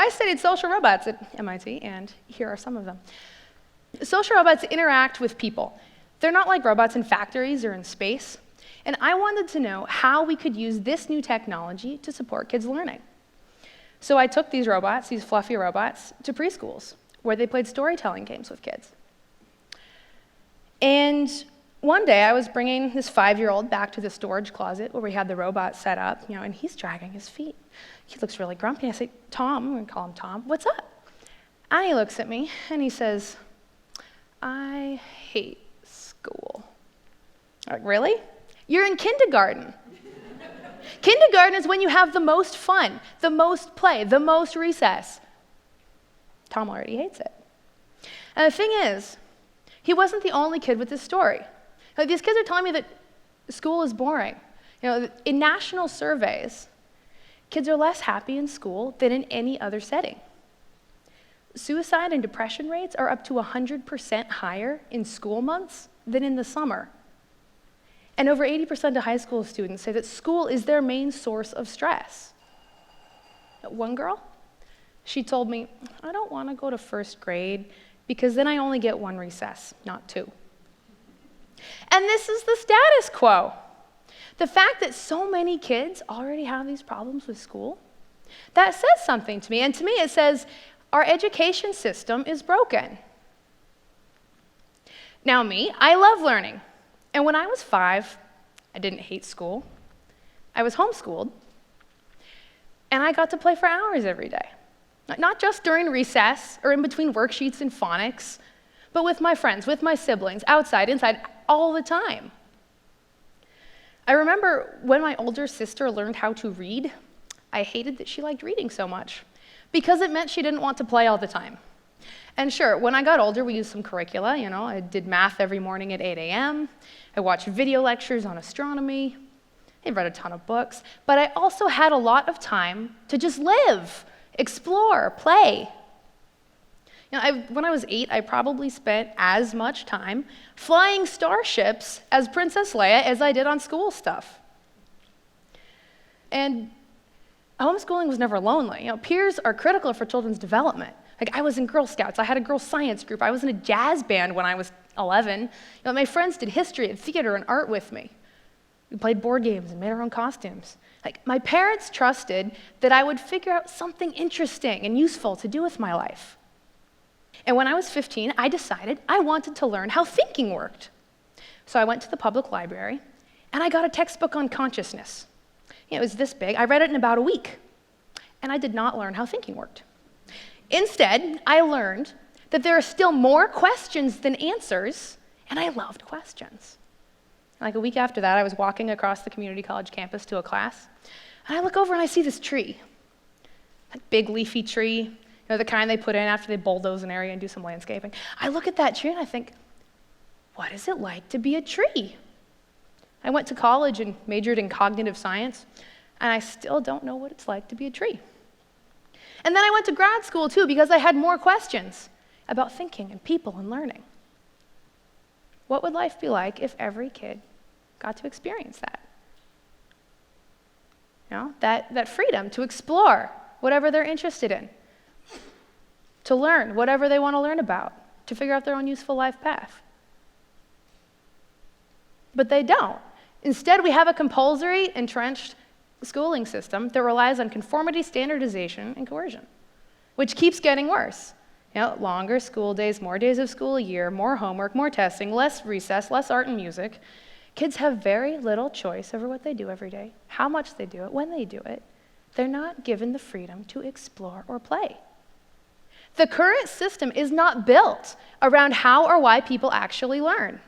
I studied social robots at MIT, and here are some of them. Social robots interact with people. They're not like robots in factories or in space. And I wanted to know how we could use this new technology to support kids' learning. So I took these robots, these fluffy robots, to preschools, where they played storytelling games with kids. And one day, I was bringing this 5-year-old back to the storage closet where we had the robot set up, and he's dragging his feet. He looks really grumpy. I say, Tom, I'm going to call him Tom, what's up? And he looks at me, and he says, I hate school. I'm like, really? You're in kindergarten. Kindergarten is when you have the most fun, the most play, the most recess. Tom already hates it. And the thing is, he wasn't the only kid with this story. Like, these kids are telling me that school is boring. In national surveys, kids are less happy in school than in any other setting. Suicide and depression rates are up to 100% higher in school months than in the summer. And over 80% of high school students say that school is their main source of stress. One girl, she told me, I don't want to go to first grade because then I only get 1 recess, not 2. And this is the status quo. The fact that so many kids already have these problems with school, that says something to me. And to me, it says our education system is broken. Now me, I love learning. And when I was 5, I didn't hate school. I was homeschooled. And I got to play for hours every day. Not just during recess or in between worksheets and phonics, but with my friends, with my siblings, outside, inside, all the time. I remember when my older sister learned how to read, I hated that she liked reading so much because it meant she didn't want to play all the time. And sure, when I got older, we used some curricula. I did math every morning at 8 a.m. I watched video lectures on astronomy. I read a ton of books. But I also had a lot of time to just live, explore, play. When I was 8, I probably spent as much time flying starships as Princess Leia as I did on school stuff. And homeschooling was never lonely. Peers are critical for children's development. Like, I was in Girl Scouts. I had a girl science group. I was in a jazz band when I was 11. My friends did history and theater and art with me. We played board games and made our own costumes. My parents trusted that I would figure out something interesting and useful to do with my life. And when I was 15, I decided I wanted to learn how thinking worked. So I went to the public library, and I got a textbook on consciousness. It was this big. I read it in about a week, and I did not learn how thinking worked. Instead, I learned that there are still more questions than answers, and I loved questions. Like a week after that, I was walking across the community college campus to a class, and I look over and I see this tree, that big leafy tree, the kind they put in after they bulldoze an area and do some landscaping. I look at that tree and I think, what is it like to be a tree? I went to college and majored in cognitive science, and I still don't know what it's like to be a tree. And then I went to grad school too because I had more questions about thinking and people and learning. What would life be like if every kid got to experience that? That freedom to explore whatever they're interested in, to learn whatever they want to learn about, to figure out their own useful life path. But they don't. Instead, we have a compulsory, entrenched schooling system that relies on conformity, standardization, and coercion, which keeps getting worse. Longer school days, more days of school a year, more homework, more testing, less recess, less art and music. Kids have very little choice over what they do every day, how much they do it, when they do it. They're not given the freedom to explore or play. The current system is not built around how or why people actually learn.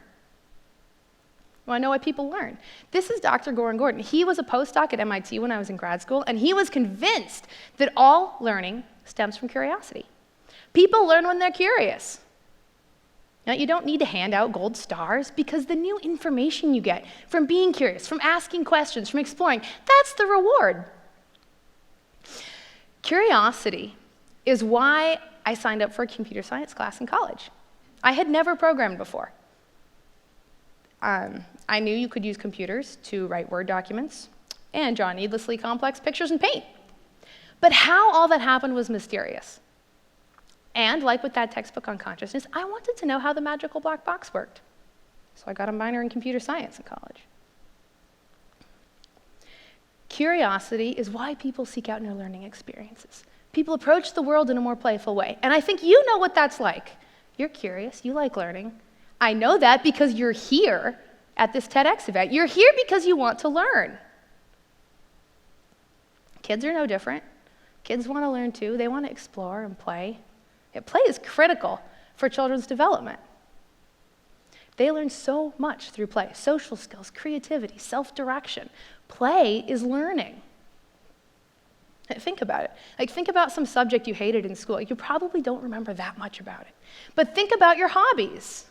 You want to know why people learn? This is Dr. Gordon. He was a postdoc at MIT when I was in grad school, and he was convinced that all learning stems from curiosity. People learn when they're curious. You don't need to hand out gold stars because the new information you get from being curious, from asking questions, from exploring, that's the reward. Curiosity is why I signed up for a computer science class in college. I had never programmed before. I knew you could use computers to write Word documents and draw needlessly complex pictures in paint. But how all that happened was mysterious. And like with that textbook on consciousness, I wanted to know how the magical black box worked. So I got a minor in computer science in college. Curiosity is why people seek out new learning experiences. People approach the world in a more playful way. And I think you know what that's like. You're curious, you like learning. I know that because you're here at this TEDx event. You're here because you want to learn. Kids are no different. Kids want to learn too. They want to explore and play. Play is critical for children's development. They learn so much through play. Social skills, creativity, self-direction. Play is learning. Think about it. Think about some subject you hated in school. You probably don't remember that much about it. But think about your hobbies.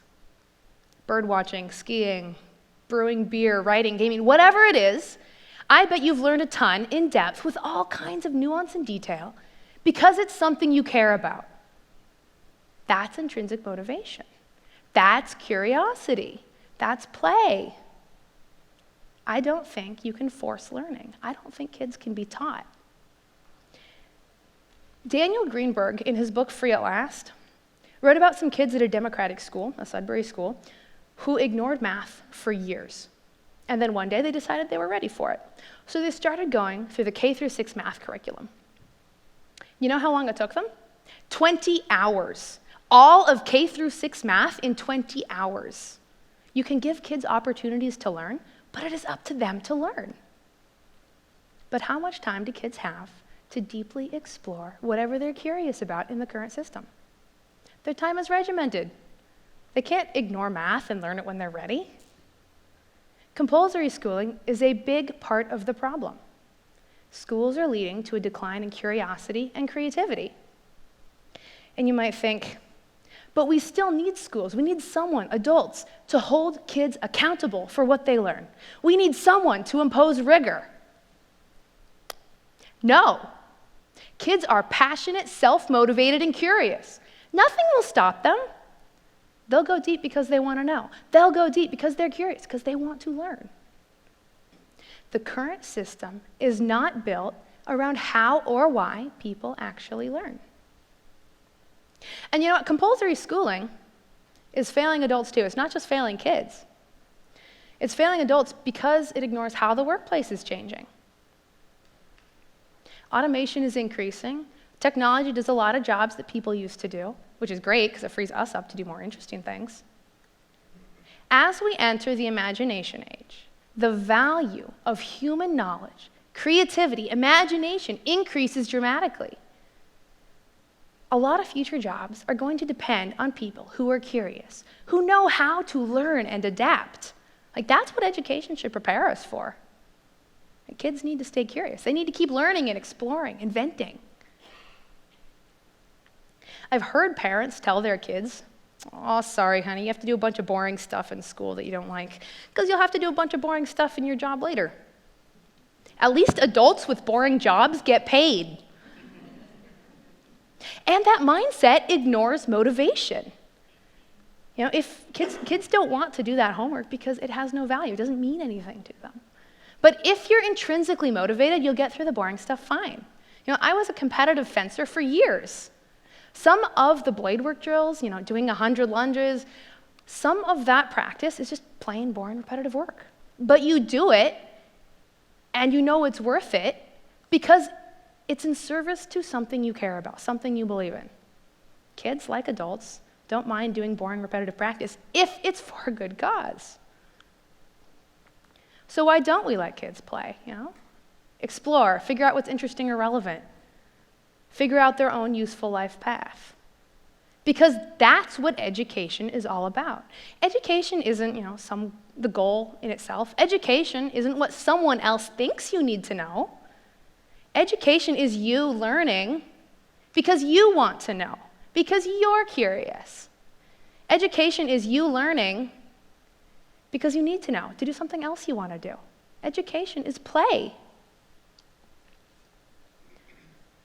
Bird watching, skiing, brewing beer, writing, gaming, whatever it is. I bet you've learned a ton in depth with all kinds of nuance and detail because it's something you care about. That's intrinsic motivation. That's curiosity. That's play. I don't think you can force learning. I don't think kids can be taught. Daniel Greenberg, in his book Free at Last, wrote about some kids at a Democratic school, a Sudbury school, who ignored math for years. And then one day they decided they were ready for it. So they started going through the K-6 math curriculum. You know how long it took them? 20 hours. All of K-6 math in 20 hours. You can give kids opportunities to learn, but it is up to them to learn. But how much time do kids have to deeply explore whatever they're curious about in the current system? Their time is regimented. They can't ignore math and learn it when they're ready. Compulsory schooling is a big part of the problem. Schools are leading to a decline in curiosity and creativity. And you might think, but we still need schools. We need someone, adults, to hold kids accountable for what they learn. We need someone to impose rigor. No. Kids are passionate, self-motivated, and curious. Nothing will stop them. They'll go deep because they want to know. They'll go deep because they're curious, because they want to learn. The current system is not built around how or why people actually learn. And you know what? Compulsory schooling is failing adults too. It's not just failing kids. It's failing adults because it ignores how the workplace is changing. Automation is increasing. Technology does a lot of jobs that people used to do, which is great because it frees us up to do more interesting things. As we enter the imagination age, the value of human knowledge, creativity, imagination increases dramatically. A lot of future jobs are going to depend on people who are curious, who know how to learn and adapt. That's what education should prepare us for. Kids need to stay curious. They need to keep learning and exploring, inventing. I've heard parents tell their kids, "Oh, sorry, honey, you have to do a bunch of boring stuff in school that you don't like, because you'll have to do a bunch of boring stuff in your job later." At least adults with boring jobs get paid. And that mindset ignores motivation. If kids don't want to do that homework because it has no value, it doesn't mean anything to them. But if you're intrinsically motivated, you'll get through the boring stuff fine. I was a competitive fencer for years. Some of the blade work drills, doing 100 lunges, some of that practice is just plain, boring, repetitive work. But you do it, and you know it's worth it because it's in service to something you care about, something you believe in. Kids, like adults, don't mind doing boring, repetitive practice if it's for a good cause. So why don't we let kids play, Explore, figure out what's interesting or relevant. Figure out their own useful life path. Because that's what education is all about. Education isn't, the goal in itself. Education isn't what someone else thinks you need to know. Education is you learning because you want to know, because you're curious. Education is you learning because you need to know, to do something else you want to do. Education is play.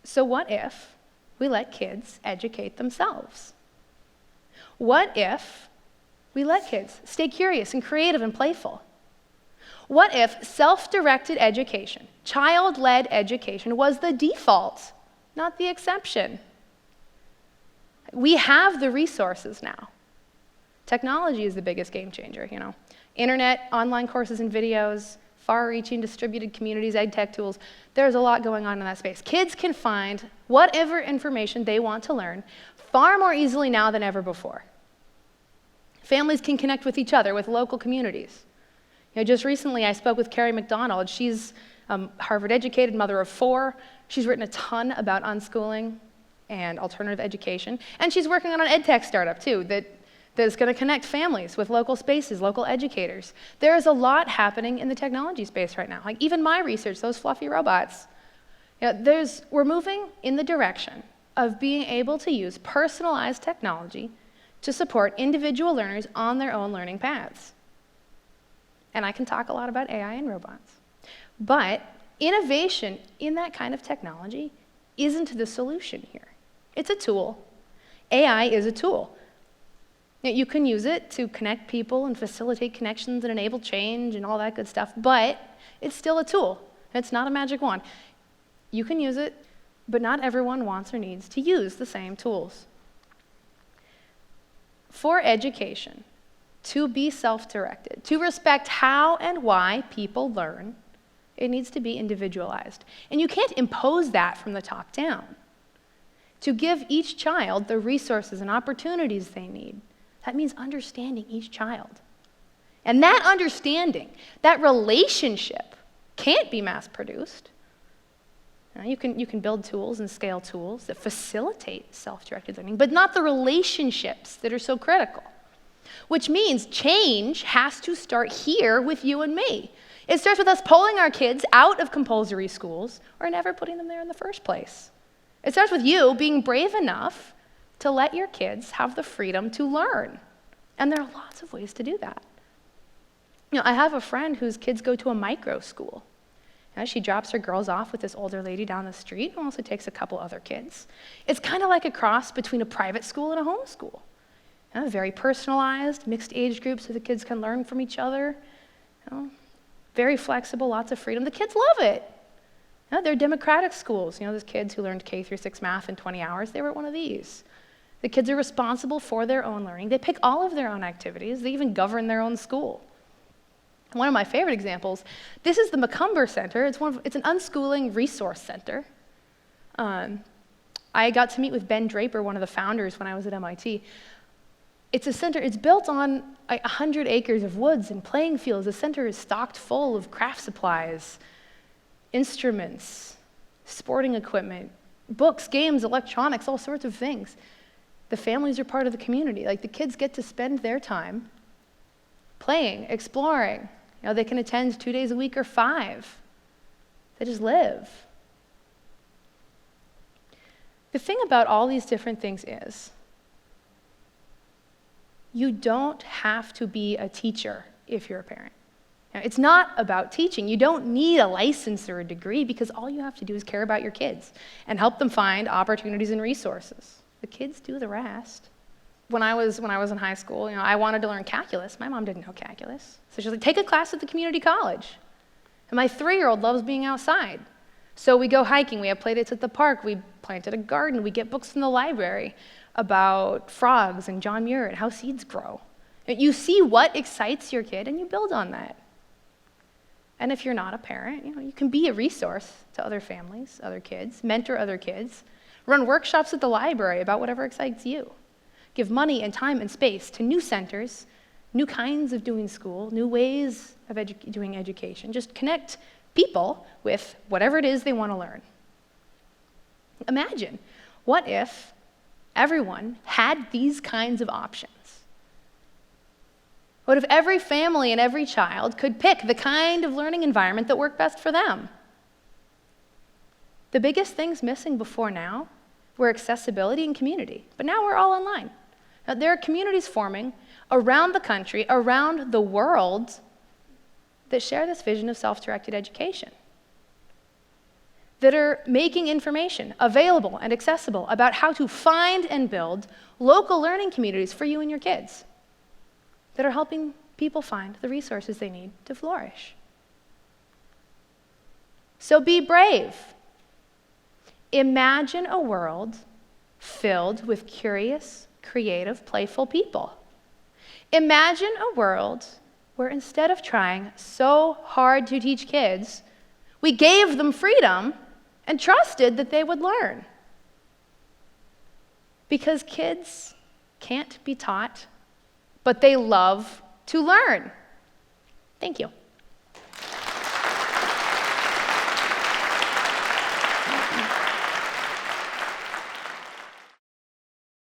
So what if we let kids educate themselves? What if we let kids stay curious and creative and playful? What if self-directed education, child-led education, was the default, not the exception? We have the resources now. Technology is the biggest game changer, you know. Internet, online courses and videos, far-reaching distributed communities, ed tech tools. There's a lot going on in that space. Kids can find whatever information they want to learn far more easily now than ever before. Families can connect with each other, with local communities. You know, just recently I spoke with Carrie McDonald. She's Harvard-educated, mother of 4. She's written a ton about unschooling and alternative education. And she's working on an ed tech startup, too, that is going to connect families with local spaces, local educators. There is a lot happening in the technology space right now. Like even my research, those fluffy robots. You know, we're moving in the direction of being able to use personalized technology to support individual learners on their own learning paths. And I can talk a lot about AI and robots. But innovation in that kind of technology isn't the solution here. It's a tool. AI is a tool. You can use it to connect people and facilitate connections and enable change and all that good stuff, but it's still a tool. It's not a magic wand. You can use it, but not everyone wants or needs to use the same tools. For education to be self-directed, to respect how and why people learn, it needs to be individualized. And you can't impose that from the top down. To give each child the resources and opportunities they need, that means understanding each child. And that understanding, that relationship, can't be mass-produced. You can build tools and scale tools that facilitate self-directed learning, but not the relationships that are so critical. Which means change has to start here with you and me. It starts with us pulling our kids out of compulsory schools or never putting them there in the first place. It starts with you being brave enough to let your kids have the freedom to learn. And there are lots of ways to do that. You know, I have a friend whose kids go to a micro school. You know, she drops her girls off with this older lady down the street who also takes a couple other kids. It's kind of like a cross between a private school and a homeschool. You know, very personalized, mixed age groups so the kids can learn from each other. You know, very flexible, lots of freedom. The kids love it. You know, they're democratic schools. You know, there's kids who learned K through 6 math in 20 hours. They were at one of these. The kids are responsible for their own learning. They pick all of their own activities. They even govern their own school. One of my favorite examples, this is the Macumber Center. It's an unschooling resource center. I got to meet with Ben Draper, one of the founders, when I was at MIT. It's a center, it's built on 100 acres of woods and playing fields. The center is stocked full of craft supplies, instruments, sporting equipment, books, games, electronics, all sorts of things. The families are part of the community. Like the kids get to spend their time playing, exploring. You know, they can attend 2 days a week or 5. They just live. The thing about all these different things is, you don't have to be a teacher if you're a parent. Now, it's not about teaching. You don't need a license or a degree because all you have to do is care about your kids and help them find opportunities and resources. The kids do the rest. When I was in high school, you know, I wanted to learn calculus. My mom didn't know calculus. So she was like, take a class at the community college. And my 3-year-old loves being outside. So we go hiking, we have play dates at the park, we planted a garden, we get books from the library about frogs and John Muir and how seeds grow. You see what excites your kid and you build on that. And if you're not a parent, you know, you can be a resource to other families, other kids, mentor other kids, run workshops at the library about whatever excites you. Give money and time and space to new centers, new kinds of doing school, new ways of doing education. Just connect people with whatever it is they want to learn. Imagine, what if everyone had these kinds of options? What if every family and every child could pick the kind of learning environment that worked best for them? The biggest things missing before now were accessibility and community, but now we're all online. Now, there are communities forming around the country, around the world, that share this vision of self-directed education, that are making information available and accessible about how to find and build local learning communities for you and your kids, that are helping people find the resources they need to flourish. So be brave. Imagine a world filled with curious, creative, playful people. Imagine a world where instead of trying so hard to teach kids, we gave them freedom and trusted that they would learn. Because kids can't be taught, but they love to learn. Thank you.